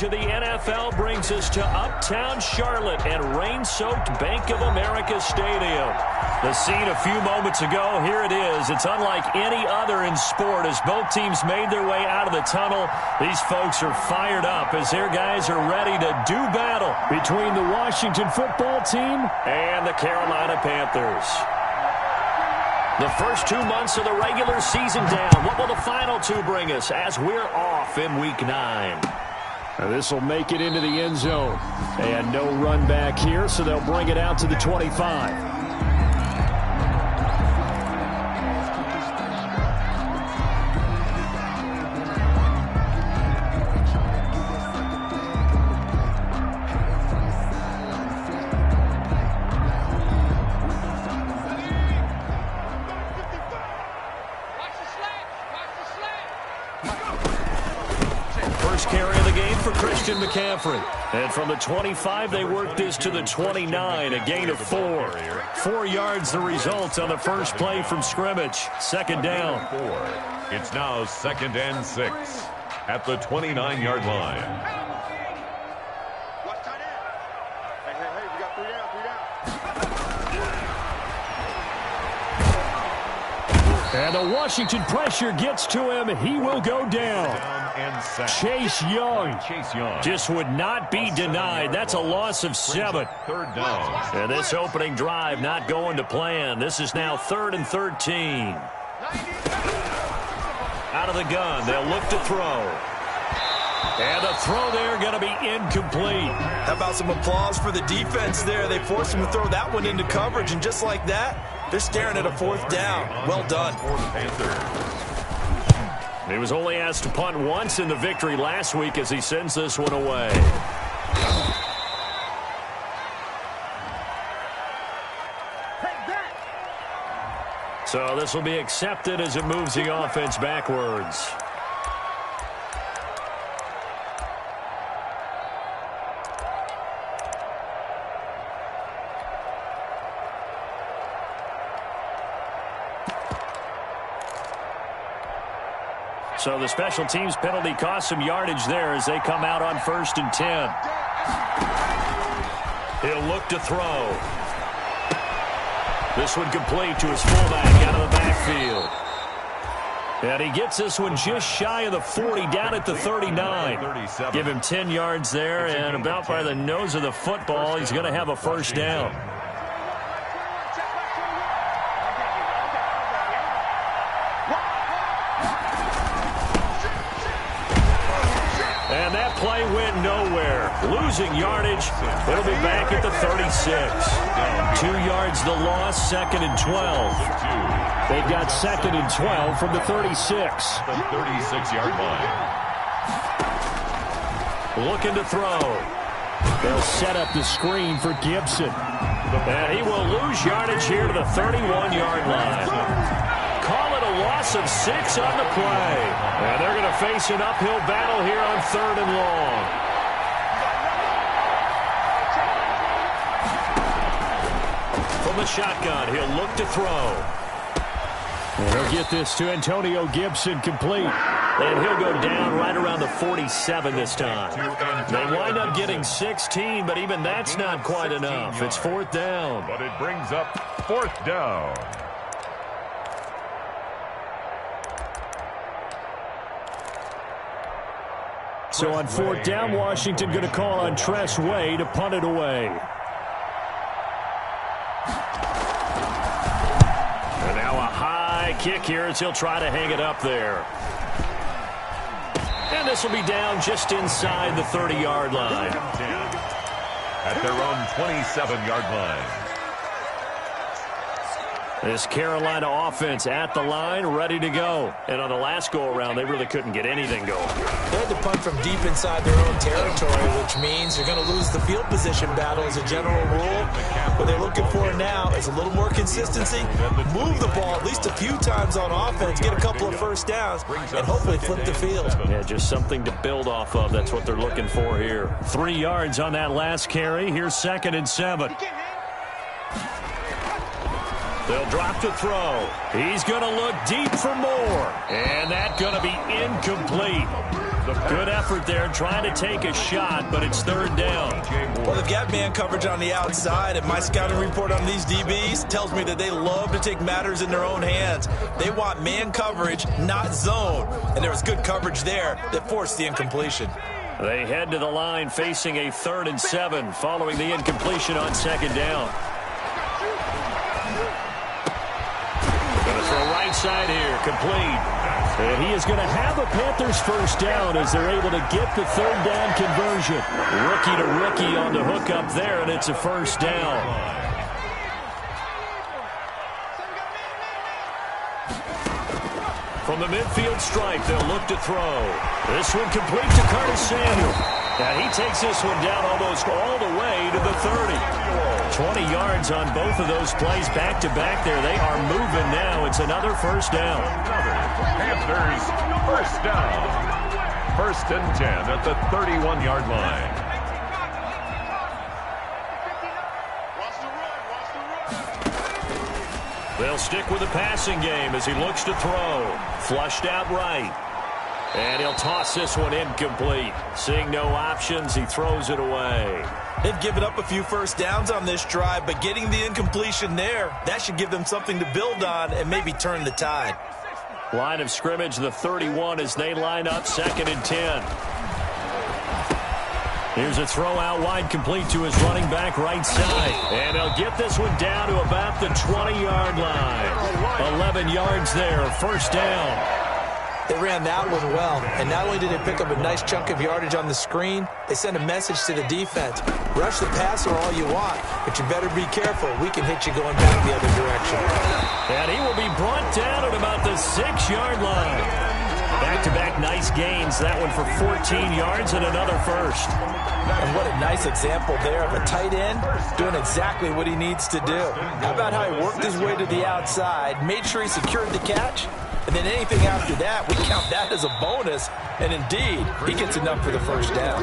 coverage of the NFL brings us to uptown Charlotte and rain-soaked Bank of America Stadium. The scene a few moments ago, here it is. It's unlike any other in sport as both teams made their way out of the tunnel. These folks are fired up as their guys are ready to do battle between the Washington football team and the Carolina Panthers. The first 2 months of the regular season down. What will the final two bring us as we're off in Week 9? This will make it into the end zone. And no run back here, so they'll bring it out to the 25. McCaffrey. And from the 25, they work this to the 29, a gain of 4. 4 yards the result on the first play from scrimmage. Second down. It's now 2nd and 6 at the 29-yard line. And the Washington pressure gets to him. He will go down. Chase Young just would not be denied. That's a loss of 7. Third down. And this opening drive not going to plan. This is now 3rd and 13. Out of the gun. They'll look to throw. And the throw there going to be incomplete. How about some applause for the defense there? They forced him to throw that one into coverage, and just like that, they're staring at a 4th down. Well done. He was only asked to punt once in the victory last week as he sends this one away. So this will be accepted as it moves the offense backwards. So the special teams penalty cost some yardage there as they come out on 1st and 10. He'll look to throw. This one complete to his fullback out of the backfield. And he gets this one just shy of the 40, down at the 39. Give him 10 yards there, and about by the nose of the football, he's going to have a first down. And that play went nowhere. Losing yardage. It'll be back at the 36. 2 yards the loss, 2nd and 12. They've got 2nd and 12 from the 36. The 36-yard line. Looking to throw. They'll set up the screen for Gibson. And he will lose yardage here to the 31-yard line. Call it a loss of 6 on the play. And they're going to face an uphill battle here on 3rd and long. From the shotgun, he'll look to throw. And he'll get this to Antonio Gibson complete. And he'll go down right around the 47 this time. They wind up getting 16, but even that's not quite enough. It's 4th down. But it brings up 4th down. So on 4th down, Washington going to call on Tress Way to punt it away. And now a high kick here as he'll try to hang it up there. And this will be down just inside the 30-yard line. At their own 27-yard line. This Carolina offense at the line, ready to go. And on the last go-around, they really couldn't get anything going. They had to punt from deep inside their own territory, which means they're going to lose the field position battle as a general rule. What they're looking for now is a little more consistency, move the ball at least a few times on offense, get a couple of first downs, and hopefully flip the field. Yeah, just something to build off of. That's what they're looking for here. 3 yards on that last carry. Here's 2nd and 7. They'll drop to throw. He's going to look deep for more. And that's going to be incomplete. Good effort there trying to take a shot, but it's third down. Well, they've got man coverage on the outside, and my scouting report on these DBs tells me that they love to take matters in their own hands. They want man coverage, not zone. And there was good coverage there that forced the incompletion. They head to the line facing a 3rd and 7 following the incompletion on 2nd down. Going to throw right side here, complete. And he is going to have a Panthers first down as they're able to get the 3rd down conversion. Rookie to rookie on the hook up there, and it's a first down. From the midfield stripe, they'll look to throw. This one complete to Curtis Samuel. Now he takes this one down almost all the way to the 30. 20 yards on both of those plays back-to-back there. They are moving now. It's another first down. Panthers first down. 1st and 10 at the 31-yard line. They'll stick with the passing game as he looks to throw. Flushed out right. And he'll toss this one incomplete. Seeing no options, he throws it away. They've given up a few first downs on this drive, but getting the incompletion there, that should give them something to build on and maybe turn the tide. Line of scrimmage, the 31 as they line up 2nd and 10. Here's a throw out wide, complete to his running back right side. And he'll get this one down to about the 20-yard line. 11 yards there, first down. They ran that one well, and not only did they pick up a nice chunk of yardage on the screen, they sent a message to the defense. Rush the passer all you want, but you better be careful. We can hit you going back the other direction. And he will be brought down at about the 6-yard line. Back-to-back nice gains. That one for 14 yards and another first. And what a nice example there of a tight end doing exactly what he needs to do. How about how he worked his way to the outside, made sure he secured the catch, and then anything after that, we count that as a bonus. And indeed, he gets enough for the first down.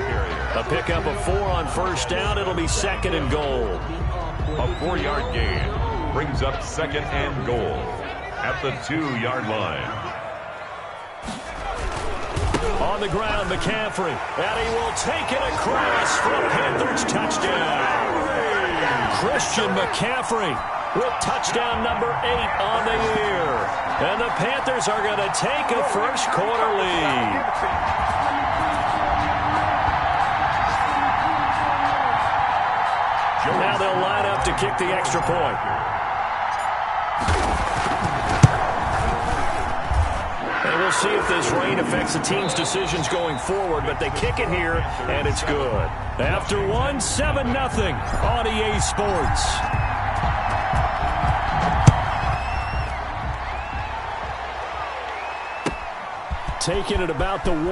A pickup of 4 on first down. It'll be 2nd and goal. A 4-yard gain brings up 2nd and goal at the 2-yard line. On the ground, McCaffrey. And he will take it across for a Panthers touchdown. Christian McCaffrey with touchdown number 8 on the year. And the Panthers are going to take a first-quarter lead. Now they'll line up to kick the extra point. And we'll see if this rain affects the team's decisions going forward, but they kick it here, and it's good. After one, 7-0 on EA Sports. Taking it about the 1.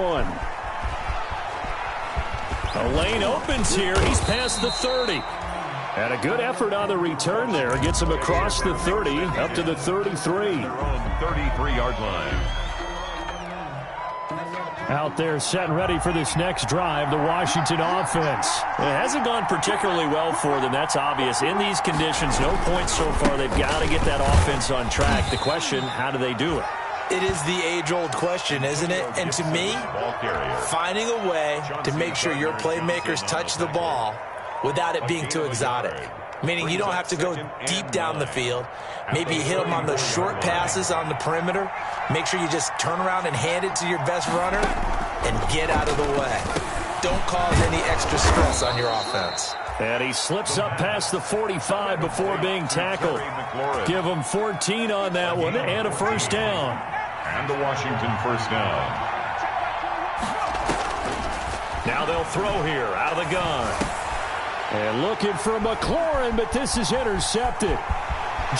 A lane opens here. He's past the 30. And a good effort on the return there. Gets him across the 30 up to the 33. Their own 33-yard line. Out there set and ready for this next drive, the Washington offense. It hasn't gone particularly well for them. That's obvious. In these conditions, no points so far. They've got to get that offense on track. The question, how do they do it? It is the age-old question, isn't it? And to me, finding a way to make sure your playmakers touch the ball without it being too exotic. Meaning you don't have to go deep down the field. Maybe you hit them on those short passes on the perimeter. Make sure you just turn around and hand it to your best runner and get out of the way. Don't cause any extra stress on your offense. And he slips up past the 45 before being tackled. Give him 14 on that one and a first down. And the Washington first down. Now they'll throw here out of the gun. And looking for McLaurin, but this is intercepted.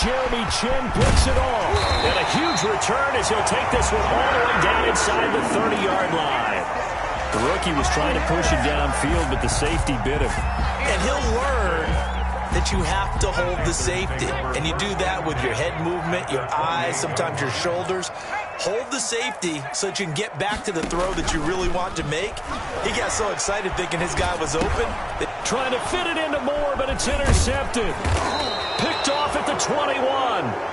Jeremy Chin picks it off. And a huge return as he'll take this one all the way down inside the 30-yard line. The rookie was trying to push it downfield, but the safety bit him. And he'll learn that you have to hold the safety. And you do that with your head movement, your eyes, sometimes your shoulders. Hold the safety so that you can get back to the throw that you really want to make. He got so excited thinking his guy was open. Trying to fit it into Moore, but it's intercepted. Picked off at the 21.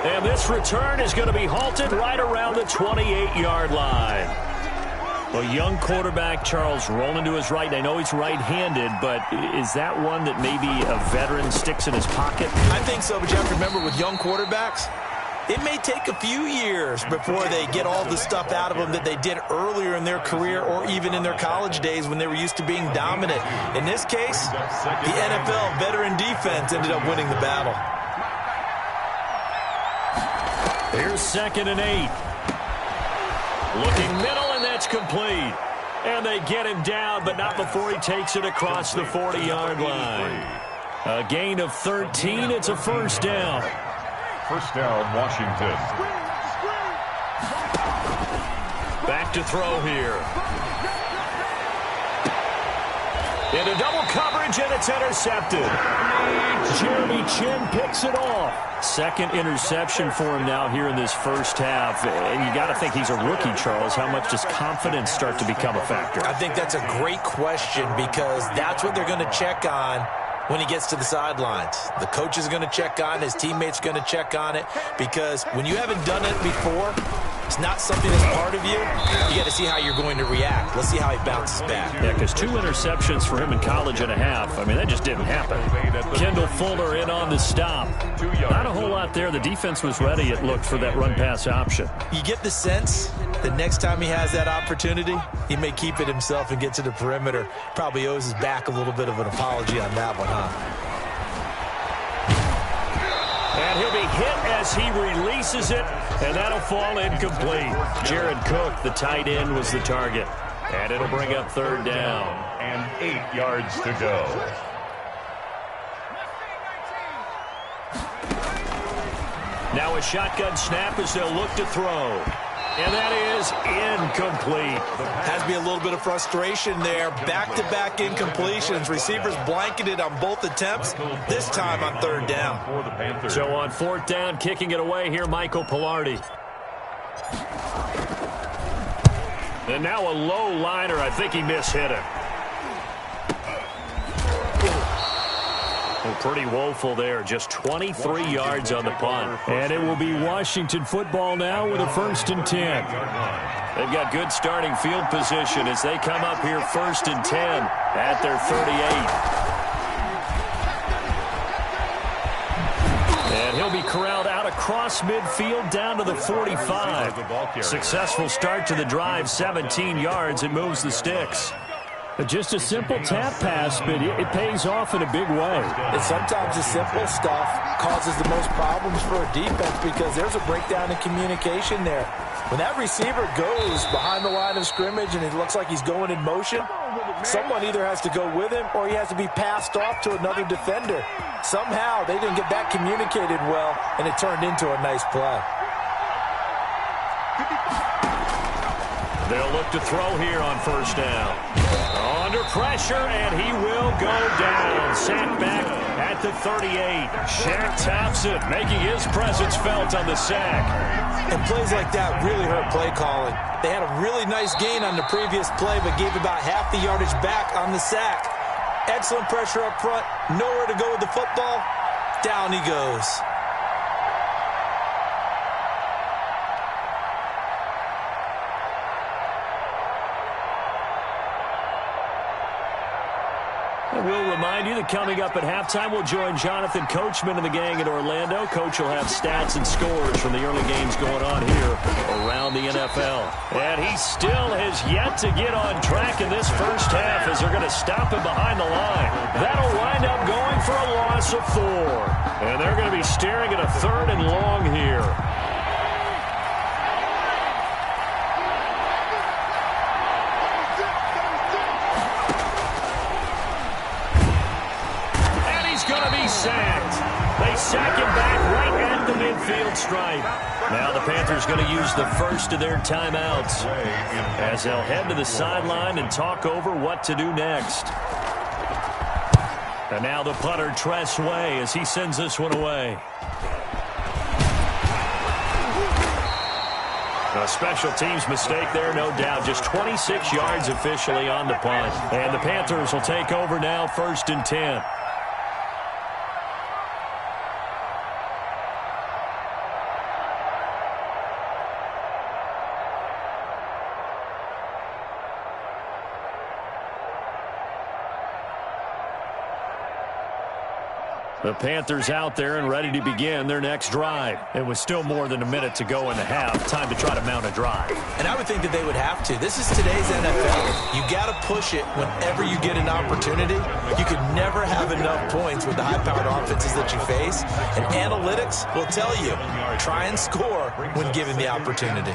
And this return is going to be halted right around the 28-yard line. Well, young quarterback Charles rolling to his right. I know he's right-handed, but is that one that maybe a veteran sticks in his pocket? I think so, but you have to remember with young quarterbacks, it may take a few years before they get all the stuff out of them that they did earlier in their career or even in their college days when they were used to being dominant. In this case, the NFL veteran defense ended up winning the battle. Here's 2nd and 8. Looking middle, and that's complete. And they get him down, but not before he takes it across the 40-yard line. A gain of 13. It's a first down. First down, Washington. Back to throw here. Into double coverage, and it's intercepted. Jeremy Chinn picks it off. 2nd interception for him now here in this first half. And you got to think he's a rookie, Charles. How much does confidence start to become a factor? I think that's a great question because that's what they're going to check on when he gets to the sidelines. The coach is going to check on it. His teammates are going to check on it because when you haven't done it before, it's not something that's part of you. You got to see how you're going to react. Let's see how he bounces back. Yeah, because 2 interceptions for him in college and a half. I mean, that just didn't happen. Kendall Fuller in on the stop. Not a whole lot there. The defense was ready, it looked, for that run-pass option. You get the sense that next time he has that opportunity, he may keep it himself and get to the perimeter. Probably owes his back a little bit of an apology on that one, huh? And he'll be hit as he releases it, and that'll fall incomplete. Jared Cook, the tight end, was the target. And it'll bring up 3rd down. And 8 yards to go. Now a shotgun snap as they'll look to throw. And that is incomplete. Has to be a little bit of frustration there. Back-to-back incompletions. Receivers blanketed on both attempts, this time on 3rd down. So on 4th down, kicking it away here, Michael Pilardi. And now a low liner. I think he mishit it. Well, pretty woeful there. Just 23 yards on the punt. And it will be Washington football now with a 1st and 10. They've got good starting field position as they come up here 1st and 10 at their 38. And he'll be corralled out across midfield down to the 45. Successful start to the drive, 17 yards. It moves the sticks. Just a simple tap pass, but it pays off in a big way. And sometimes the simple stuff causes the most problems for a defense because there's a breakdown in communication there. When that receiver goes behind the line of scrimmage and it looks like he's going in motion, someone either has to go with him or he has to be passed off to another defender. Somehow they didn't get that communicated well, and it turned into a nice play. They'll look to throw here on 1st down. Under pressure, and he will go down. Sacked back at the 38. Shaq Thompson making his presence felt on the sack. And plays like that really hurt play calling. They had a really nice gain on the previous play, but gave about half the yardage back on the sack. Excellent pressure up front. Nowhere to go with the football. Down he goes. We'll remind you that coming up at halftime, we'll join Jonathan Coachman and the gang in Orlando. Coach will have stats and scores from the early games going on here around the NFL. And he still has yet to get on track in this first half as they're going to stop him behind the line. That'll wind up going for a loss of 4. And they're going to be staring at a 3rd and long here. Sacked. They sack him back right at the midfield stripe. Now the Panthers going to use the first of their timeouts as they'll head to the sideline and talk over what to do next. And now the punter, Tress Way, as he sends this one away. A special teams mistake there, no doubt. Just 26 yards officially on the punt. And the Panthers will take over now, 1st and 10. The Panthers out there and ready to begin their next drive. It was still more than a minute to go in the half. Time to try to mount a drive. And I would think that they would have to. This is today's NFL. You got to push it whenever you get an opportunity. You could never have enough points with the high-powered offenses that you face. And analytics will tell you, try and score when given the opportunity.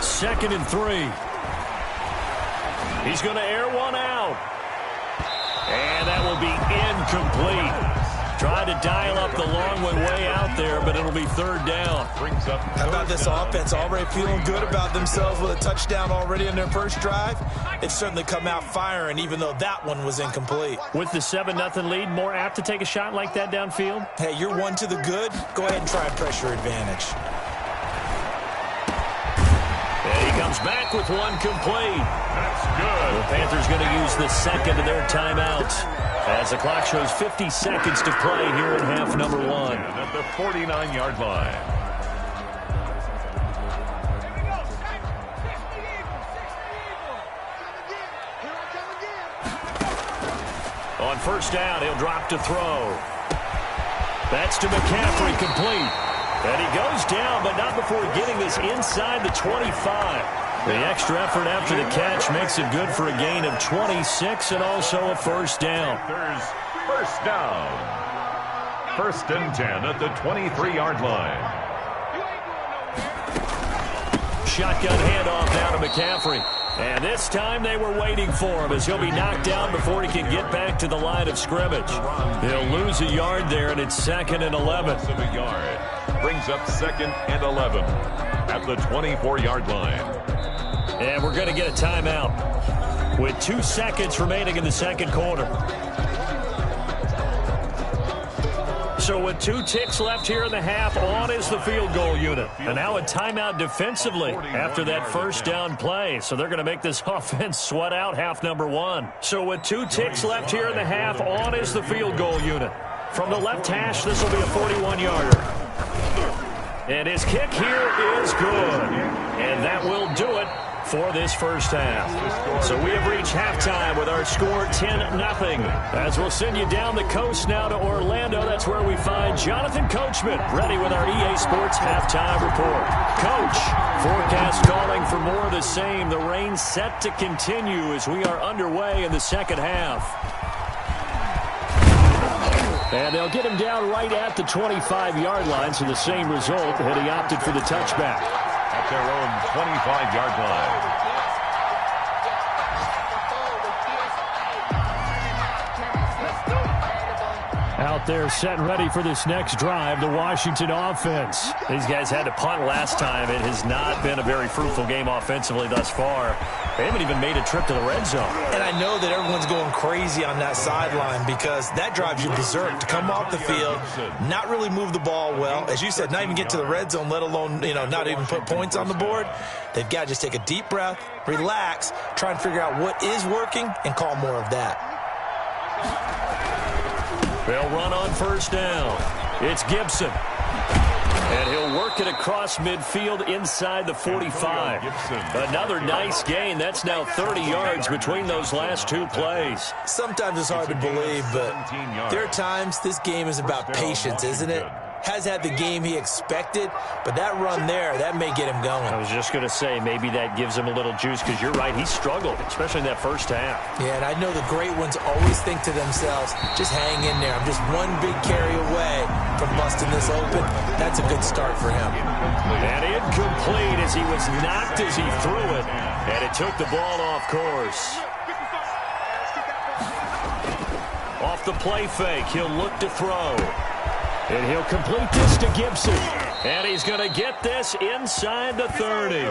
2nd and 3. He's going to air one out. And that will be incomplete. Tried to dial up the long one way out there, but it'll be 3rd down. How about this offense already feeling good about themselves with a touchdown already in their first drive? It's certainly come out firing, even though that one was incomplete. With the 7-0 lead, more apt to take a shot like that downfield? Hey, you're one to the good. Go ahead and try a pressure advantage. And he comes back with one complete. That's good. The Panthers going to use the second of their timeout as the clock shows 50 seconds to play here in half number 1. At the 49-yard line. On 1st down, he'll drop to throw. That's to McCaffrey, complete. And he goes down, but not before getting this inside the 25. The extra effort after the catch makes it good for a gain of 26 and also a 1st down. First down. 1st and 10 at the 23-yard line. Shotgun handoff now to McCaffrey. And this time they were waiting for him as he'll be knocked down before he can get back to the line of scrimmage. He'll lose a yard there, and it's 2nd and 11. Of a yard. Brings up 2nd and 11 at the 24-yard line. And we're going to get a timeout with 2 seconds remaining in the 2nd quarter. So with 2 ticks left here in the half, on is the field goal unit. And now a timeout defensively after that 1st down play. So they're going to make this offense sweat out half number 1. So with 2 ticks left here in the half, on is the field goal unit. From the left hash, this will be a 41-yarder. And his kick here is good. And that will do it for this 1st half. So we have reached halftime with our score 10-0. As we'll send you down the coast now to Orlando, that's where we find Jonathan Coachman ready with our EA Sports halftime report. Coach, forecast calling for more of the same. The rain set to continue as we are underway in the 2nd half. And they'll get him down right at the 25-yard line, so the same result, and he opted for the touchback. At their own 25-yard line. Out there set and ready for this next drive, the Washington offense. These guys had to punt last time. It has not been a very fruitful game offensively thus far. They haven't even made a trip to the red zone. And I know that everyone's going crazy on that sideline because that drives you berserk to come off the field, not really move the ball well. As you said, not even get to the red zone, let alone, not even put points on the board. They've got to just take a deep breath, relax, try and figure out what is working and call more of that. They'll run on 1st down. It's Gibson. And he'll work it across midfield inside the 45. Another nice gain. That's now 30 yards between those last 2 plays. Sometimes it's hard to believe, but there are times this game is about patience, isn't it? Has had the game he expected, but that run there, that may get him going. I was just going to say, maybe that gives him a little juice because you're right, he struggled, especially in that 1st half. Yeah, and I know the great ones always think to themselves, just hang in there. I'm just one big carry away from busting this open. That's a good start for him. And incomplete as he was knocked as he threw it, and it took the ball off course. Off the play fake, he'll look to throw. And he'll complete this to Gibson. And he's going to get this inside the 30.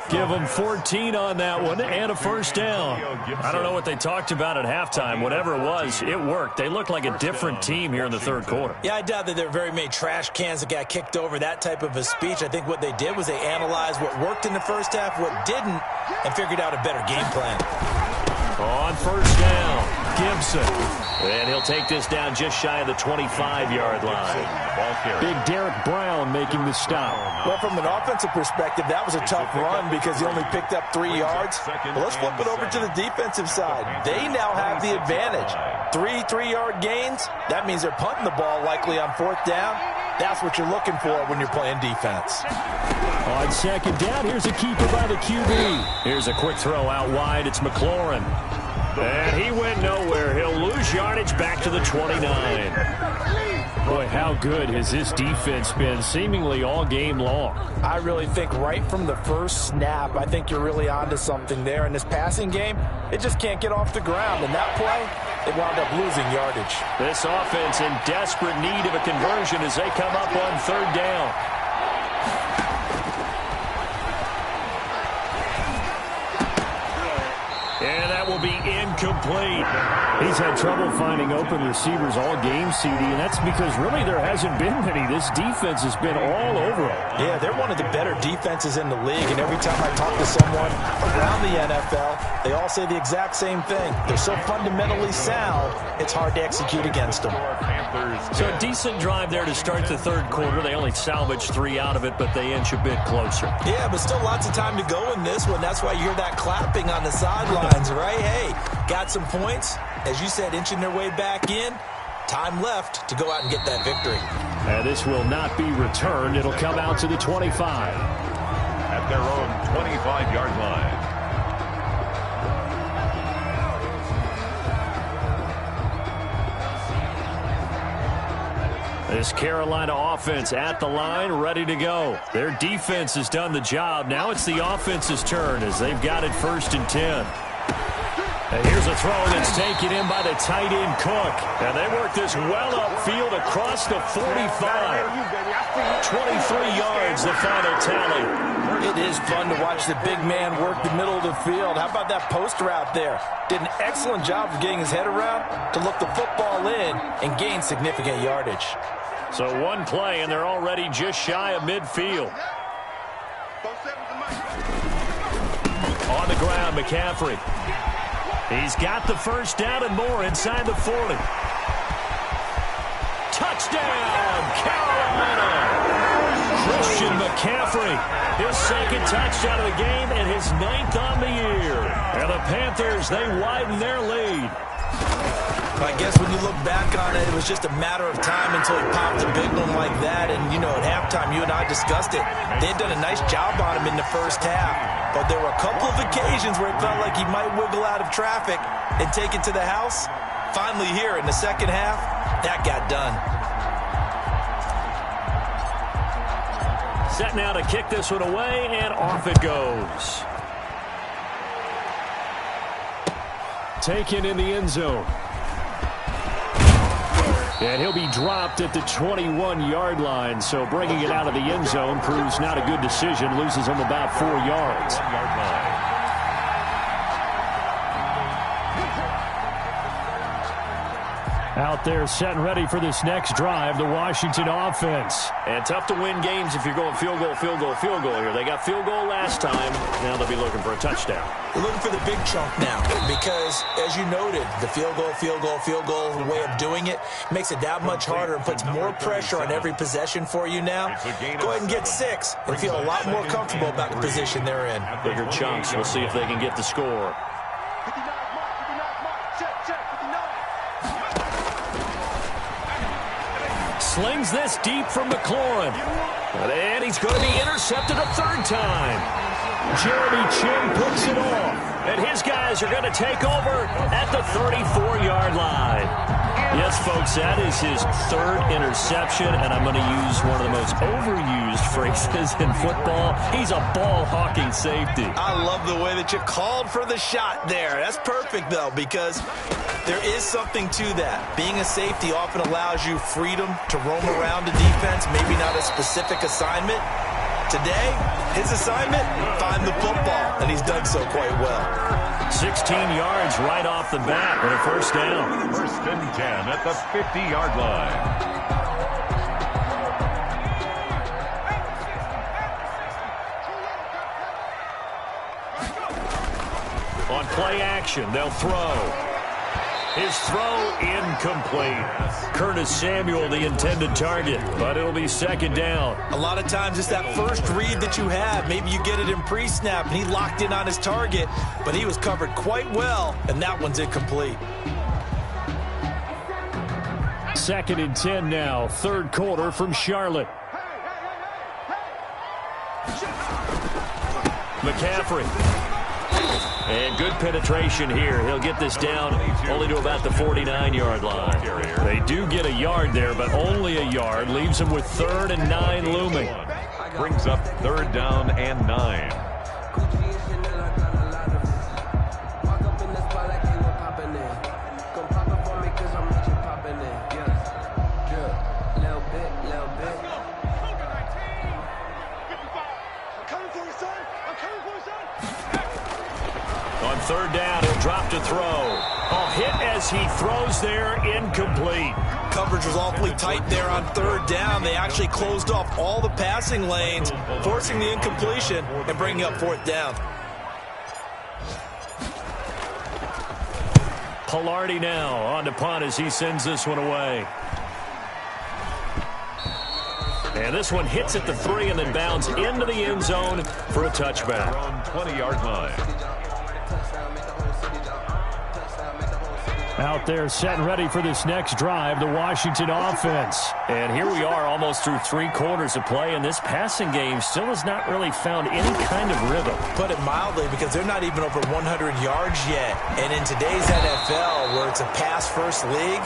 Give him 14 on that one and a 1st down. I don't know what they talked about at halftime. Whatever it was, it worked. They look like a different team here in the 3rd quarter. Yeah, I doubt that there were very many trash cans that got kicked over, that type of a speech. I think what they did was they analyzed what worked in the 1st half, what didn't, and figured out a better game plan. On 1st down. Gibson. And he'll take this down just shy of the 25-yard line. Big Derek Brown making the stop. Well, from an offensive perspective, that was a tough run because he only picked up 3 yards. But let's flip it over to the defensive side. They now have the advantage. 3 3-yard gains. That means they're punting the ball likely on 4th down. That's what you're looking for when you're playing defense. On 2nd down, here's a keeper by the QB. Here's a quick throw out wide. It's McLaurin. And he went nowhere. He'll lose yardage back to the 29. Boy, how good has this defense been seemingly all game long? I really think right from the first snap, I think you're really onto something there. In this passing game, it just can't get off the ground. And that play, they wound up losing yardage. This offense in desperate need of a conversion as they come up on 3rd down. And that will be incomplete. He's had trouble finding open receivers all game, CD, and that's because really there hasn't been many. This defense has been all over them. Yeah, they're one of the better defenses in the league, and every time I talk to someone around the NFL, they all say the exact same thing. They're so fundamentally sound, it's hard to execute against them. So a decent drive there to start the 3rd quarter. They only salvaged 3 out of it, but they inch a bit closer. Yeah, but still lots of time to go in this one. That's why you hear that clapping on the sidelines, right? Hey, got some points. As you said, inching their way back in. Time left to go out and get that victory. This will not be returned. It'll come out to the 25. At their own 25-yard line. This Carolina offense at the line, ready to go. Their defense has done the job. Now it's the offense's turn as they've got it 1st and 10. And here's a throw that's taken in by the tight end Cook. And they work this well upfield across the 45. 23 yards, the final tally. It is fun to watch the big man work the middle of the field. How about that post route there? Did an excellent job of getting his head around to look the football in and gain significant yardage. So one play, and they're already just shy of midfield. On the ground, McCaffrey. He's got the 1st down and more inside the 40. Touchdown, Carolina! Christian McCaffrey, his 2nd touchdown of the game and his 9th on the year. And the Panthers, they widen their lead. I guess when you look back on it, it was just a matter of time until he popped a big one like that. And, you know, at halftime, you and I discussed it. They had done a nice job on him in the 1st half. But there were a couple of occasions where it felt like he might wiggle out of traffic and take it to the house. Finally here in the 2nd half, that got done. Set now to kick this one away, and off it goes. Taken in the end zone. And he'll be dropped at the 21-yard line. So bringing it out of the end zone proves not a good decision. Loses him about 4 yards. Out there set and ready for this next drive, the Washington offense. And tough to win games if you're going field goal, field goal, field goal here. They got field goal last time. Now they'll be looking for a touchdown. We're looking for the big chunk now because, as you noted, the field goal way of doing it makes it that much harder and puts more pressure on every possession for you now. Go ahead and get 6 and feel a lot more comfortable about the position they're in. Bigger chunks. We'll see if they can get the score. Slings this deep from McLaurin. And he's going to be intercepted a 3rd time. Jeremy Chinn puts it off. And his guys are going to take over at the 34-yard line. Yes, folks, that is his 3rd interception, and I'm going to use one of the most overused phrases in football. He's a ball-hawking safety. I love the way that you called for the shot there. That's perfect, though, because there is something to that. Being a safety often allows you freedom to roam around the defense, maybe not a specific assignment. Today, his assignment, find the football, and he's done so quite well. 16 yards right off the bat with a 1st down. 1st and 10 at the 50-yard line. On play action, they'll throw. His throw incomplete. Curtis Samuel, the intended target, but it'll be second down. A lot of times it's that first read that you have. Maybe you get it in pre-snap, and he locked in on his target, but he was covered quite well, and that one's incomplete. 2nd and 10 now, third quarter from Charlotte. McCaffrey. And good penetration here. He'll get this down only to about the 49-yard line. They do get a yard there, but only a yard. Leaves them with 3rd and 9 looming. Brings up 3rd down and 9. On 3rd down, he'll drop to throw. A hit as he throws there, incomplete. Coverage was awfully tight there on 3rd down. They actually closed off all the passing lanes, forcing the incompletion and bringing up 4th down. Palardy now on to punt as he sends this one away. And this one hits at the 3 and then bounds into the end zone for a touchback. On 20-yard line. Out there set and ready for this next drive, the Washington offense. And here we are almost through 3 quarters of play, and this passing game still has not really found any kind of rhythm. Put it mildly, because they're not even over 100 yards yet. And in today's NFL, where it's a pass-first league,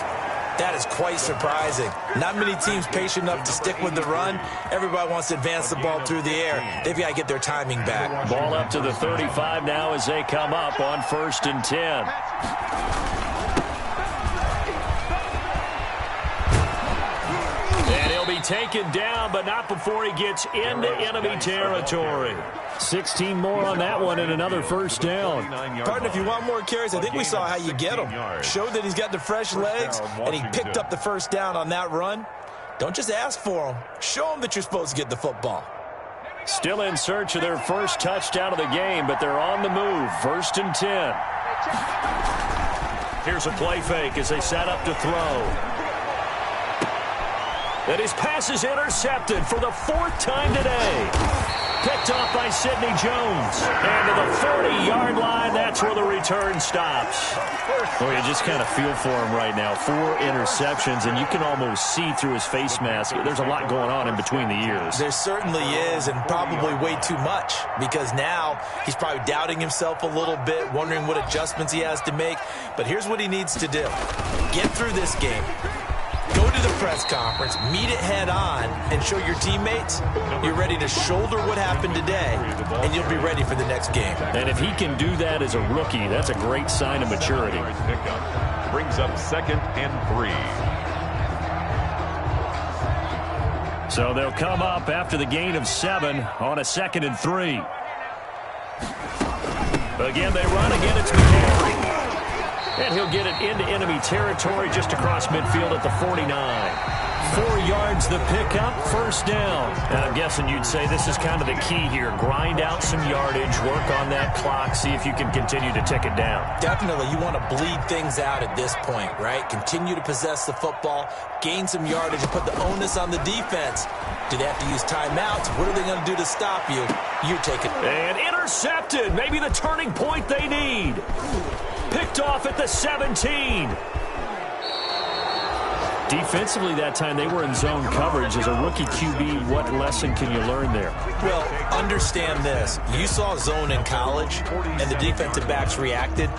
that is quite surprising. Not many teams patient enough to stick with the run. Everybody wants to advance the ball through the air. They've got to get their timing back. Ball up to the 35 now as they come up on 1st and 10. Taken down, but not before he gets into enemy territory. 16 more on that one and another 1st down. Partner, if you want more carries, I think we saw how you get them. Showed that he's got the fresh legs, and he picked up the 1st down on that run. Don't just ask for them. Show them that you're supposed to get the football. Still in search of their first touchdown of the game, but they're on the move. 1st and 10. Here's a play fake as they set up to throw. And his pass is intercepted for the 4th time today. Picked off by Sidney Jones. And to the 40-yard line, that's where the return stops. Well, you just kind of feel for him right now. 4 interceptions, and you can almost see through his face mask. There's a lot going on in between the ears. There certainly is, and probably way too much, because now he's probably doubting himself a little bit, wondering what adjustments he has to make. But here's what he needs to do. Get through this game. Go to the press conference, meet it head on, and show your teammates you're ready to shoulder what happened today, and you'll be ready for the next game. And if he can do that as a rookie, that's a great sign of maturity. Brings up 2nd and 3. So they'll come up after the gain of 7 on a 2nd and 3. Again, they run. Again, it's McCaffrey. And he'll get it into enemy territory just across midfield at the 49. 4 yards the pickup, 1st down. And I'm guessing you'd say this is kind of the key here. Grind out some yardage, work on that clock, see if you can continue to tick it down. Definitely. You want to bleed things out at this point, right? Continue to possess the football, gain some yardage, and put the onus on the defense. Do they have to use timeouts? What are they going to do to stop you? You take it. And intercepted. Maybe the turning point they need. Picked off at the 17. Defensively that time, they were in zone coverage. As a rookie QB, what lesson can you learn there? Well, understand this. You saw zone in college, and the defensive backs reacted,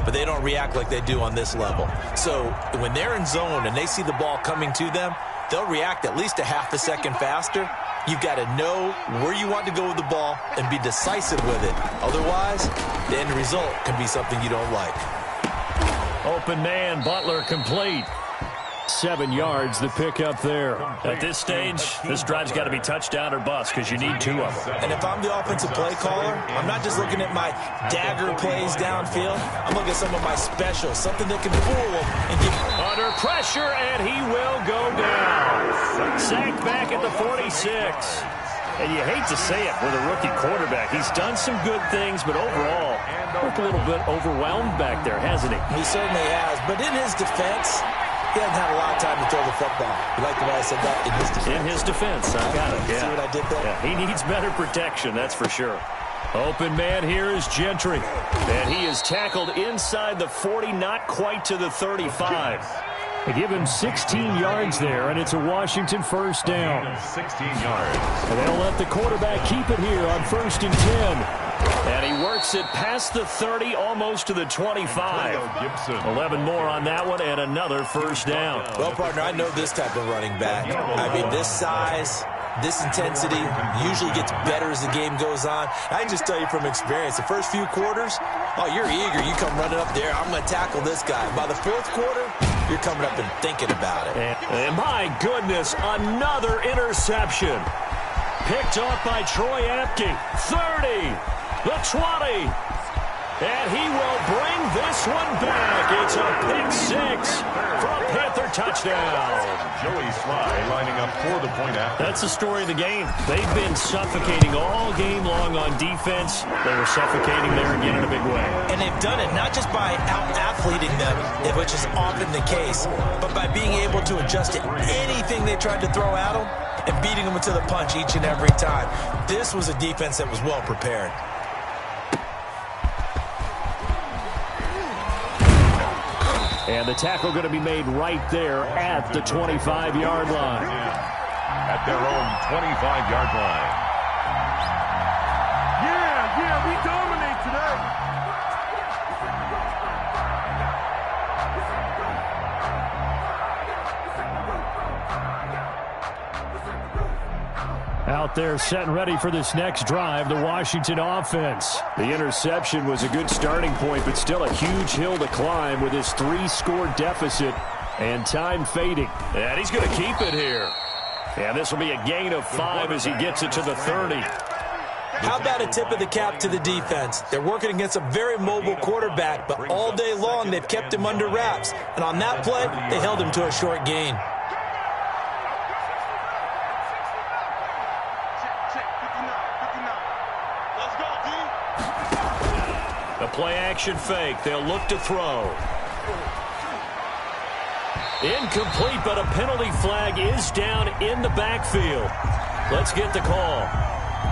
but they don't react like they do on this level. So when they're in zone and they see the ball coming to them, they'll react at least a half a second faster. You've got to know where you want to go with the ball and be decisive with it. Otherwise, the end result can be something you don't like. Open man, Butler complete. 7 yards, the pickup there. At this stage, this drive's got to be touchdown or bust because you need 2 of them. And if I'm the offensive play caller, I'm not just looking at my dagger plays downfield. I'm looking at some of my specials, something that can fool them and give. Under pressure, and he will go down. Sacked back at the 46. And you hate to say it with a rookie quarterback. He's done some good things, but overall, Looked a little bit overwhelmed back there, hasn't he? He certainly has. But in his defense, he hasn't had a lot of time to throw the football. You like the way I said that? In his defense. In his defense. I got it. Yeah. See what I did there? Yeah, he needs better protection, that's for sure. Open man here is Gentry. And he is tackled inside the 40, not quite to the 35. They give him 16 yards there, and it's a Washington first down. 16 yards. And they'll let the quarterback keep it here on 1st and 10. And he works it past the 30, almost to the 25. 11 more on that one, and another first down. Well, partner, I know this type of running back. I mean, this size, this intensity usually gets better as the game goes on. I can just tell you from experience, the first few quarters, oh, you're eager. You come running up there, I'm going to tackle this guy. By the 4th quarter, you're coming up and thinking about it. And my goodness, another interception. Picked off by Troy Apke. 30, the 20. And he will bring this one back. It's a pick 6 for a Panther touchdown. Joey Sly lining up for the point after. That's the story of the game. They've been suffocating all game long on defense. They were suffocating there again in a big way. And they've done it not just by out-athleting them, which is often the case, but by being able to adjust to anything they tried to throw at them and beating them to the punch each and every time. This was a defense that was well prepared. And the tackle going to be made right there at the 25-yard line. At their own 25-yard line. Yeah, we dominate today. Out there set and ready for this next drive, the Washington offense. The interception was a good starting point, but still a huge hill to climb with his 3-score deficit and time fading. And he's going to keep it here. And this will be a gain of 5 as he gets it to the 30. How about a tip of the cap to the defense? They're working against a very mobile quarterback, but all day long they've kept him under wraps. And on that play, they held him to a short gain. The play-action fake. They'll look to throw. Incomplete, but a penalty flag is down in the backfield. Let's get the call.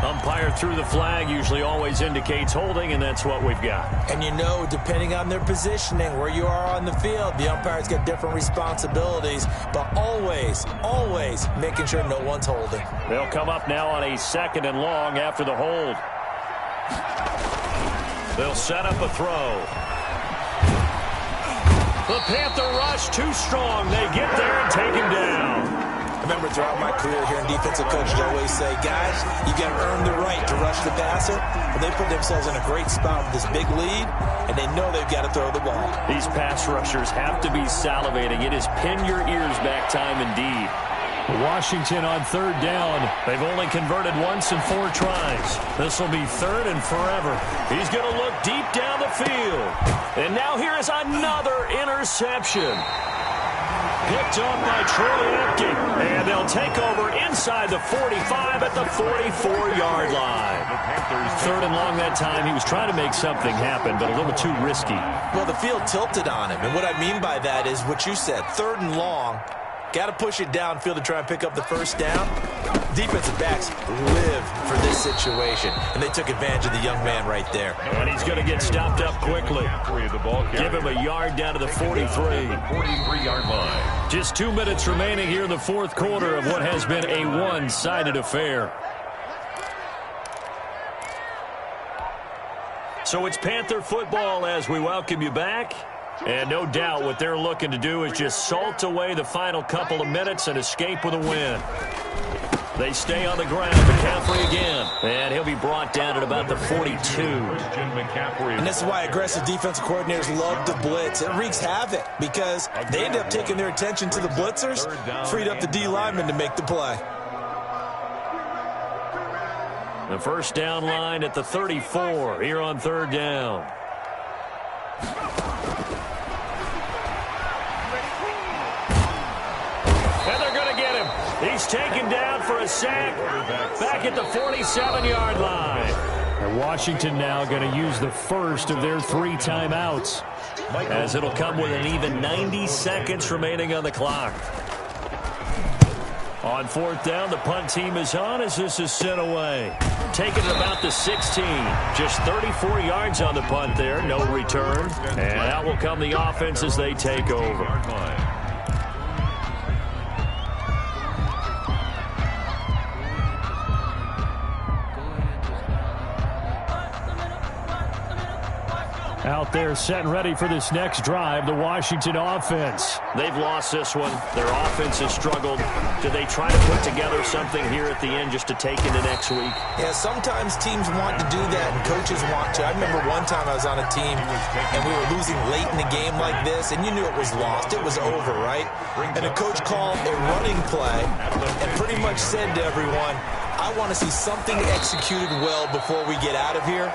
Umpire threw the flag, usually always indicates holding, and that's what we've got. And you know, depending on their positioning, where you are on the field, the umpire's got different responsibilities, but always, always making sure no one's holding. They'll come up now on a 2nd and long after the hold. They'll set up a throw. The Panther rush too strong. They get there and take him down. I remember throughout my career here in defensive coaches, I always say, guys, you got to earn the right to rush the passer. But they put themselves in a great spot with this big lead, and they know they've got to throw the ball. These pass rushers have to be salivating. It is pin your ears back time indeed. Washington on 3rd down. They've only converted once in 4 tries. This will be 3rd and forever. He's going to look deep down the field. And now here is another interception. Picked up by Troy Apke. And they'll take over inside the 45 at the 44-yard line. 3rd and long that time. He was trying to make something happen, but a little too risky. Well, the field tilted on him. And what I mean by that is what you said, 3rd and long. Got to push it downfield to try and pick up the first down. Defensive backs live for this situation, and they took advantage of the young man right there. And he's going to get stopped up quickly. Give him a yard down to the 43. 43-yard line. Just 2 minutes remaining here in the 4th quarter of what has been a one-sided affair. So it's Panther football as we welcome you back. And no doubt what they're looking to do is just salt away the final couple of minutes and escape with a win. They stay on the ground. McCaffrey again. And he'll be brought down at about the 42. And this is why aggressive defensive coordinators love to blitz. It wreaks havoc because they end up taking their attention to the blitzers, freed up the D lineman to make the play. The first down line at the 34 here on 3rd down. He's taken down for a sack back at the 47-yard line. And Washington now going to use the first of their 3 timeouts, as it'll come with an even 90 seconds remaining on the clock. On 4th down, the punt team is on as this is sent away. Taking it about the 16. Just 34 yards on the punt there. No return. And out will come the offense as they take over. Out there set and ready for this next drive, the Washington offense. They've lost this one. Their offense has struggled. Do they try to put together something here at the end just to take into next week? Yeah, sometimes teams want to do that and coaches want to. I remember one time I was on a team and we were losing late in the game like this, and you knew it was lost. It was over, right? And the coach called a running play and pretty much said to everyone, I want to see something executed well before we get out of here.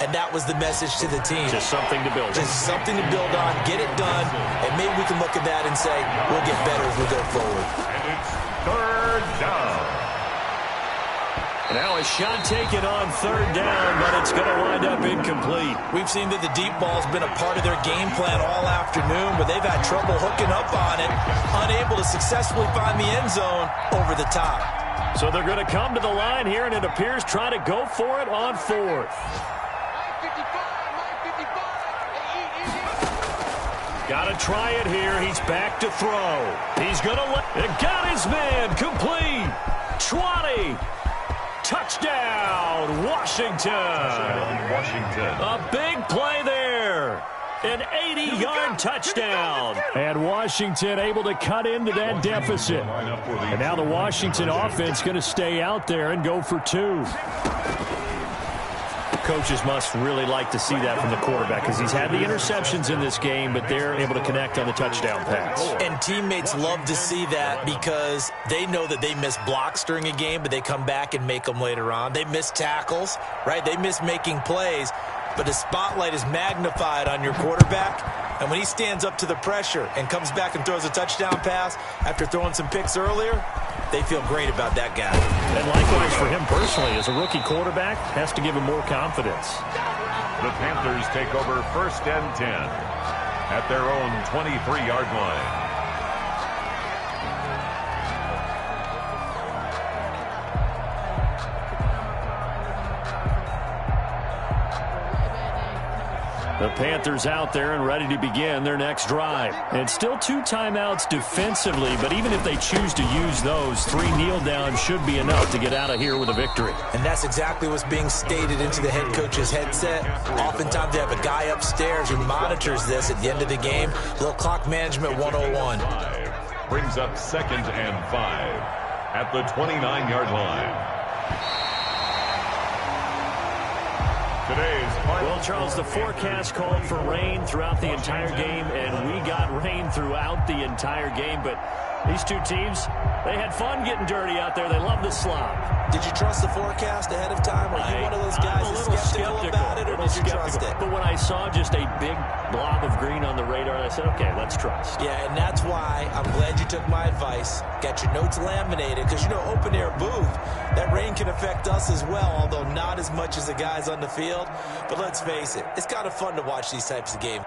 And that was the message to the team. Just something to build on. Just something to build on, get it done, and maybe we can look at that and say, we'll get better as we go forward. And it's 3rd down. Now a shot taken on 3rd down, but it's going to wind up incomplete. We've seen that the deep ball's been a part of their game plan all afternoon, but they've had trouble hooking up on it, unable to successfully find the end zone over the top. So they're going to come to the line here, and it appears try to go for it on 4th. Got to try it here. He's back to throw. He's going to let it. Got his man. Complete. 20. Touchdown, Washington. A big play there. An 80-yard touchdown. And Washington able to cut into that deficit. And now the Washington offense going to stay out there and go for 2. Coaches must really like to see that from the quarterback because he's had the interceptions in this game, but they're able to connect on the touchdown pass. And teammates love to see that because they know that they miss blocks during a game, but they come back and make them later on. They miss tackles, right? They miss making plays, but the spotlight is magnified on your quarterback. And when he stands up to the pressure and comes back and throws a touchdown pass after throwing some picks earlier, they feel great about that guy. And likewise for him personally, as a rookie quarterback, has to give him more confidence. The Panthers take over 1st and 10 at their own 23-yard line. The Panthers out there and ready to begin their next drive. And still 2 timeouts defensively, but even if they choose to use those, 3 kneel downs should be enough to get out of here with a victory. And that's exactly what's being stated into the head coach's headset. Oftentimes they have a guy upstairs who monitors this at the end of the game. Little clock management 101. Brings up 2nd and 5 at the 29-yard line. Well, Charles, the forecast called for rain throughout the entire game, and we got rain throughout the entire game. But these two teams, they had fun getting dirty out there. They love the slop. Did you trust the forecast ahead of time? Are you one of those guys that's skeptical about it, or did you trust it? But when I saw just a big blob of green on the radar, I said, okay, let's trust. Yeah, and that's why I'm glad you took my advice. Got your notes laminated, because, you know, open-air booth, that rain can affect us as well, although not as much as the guys on the field. But let's face it, it's kind of fun to watch these types of games.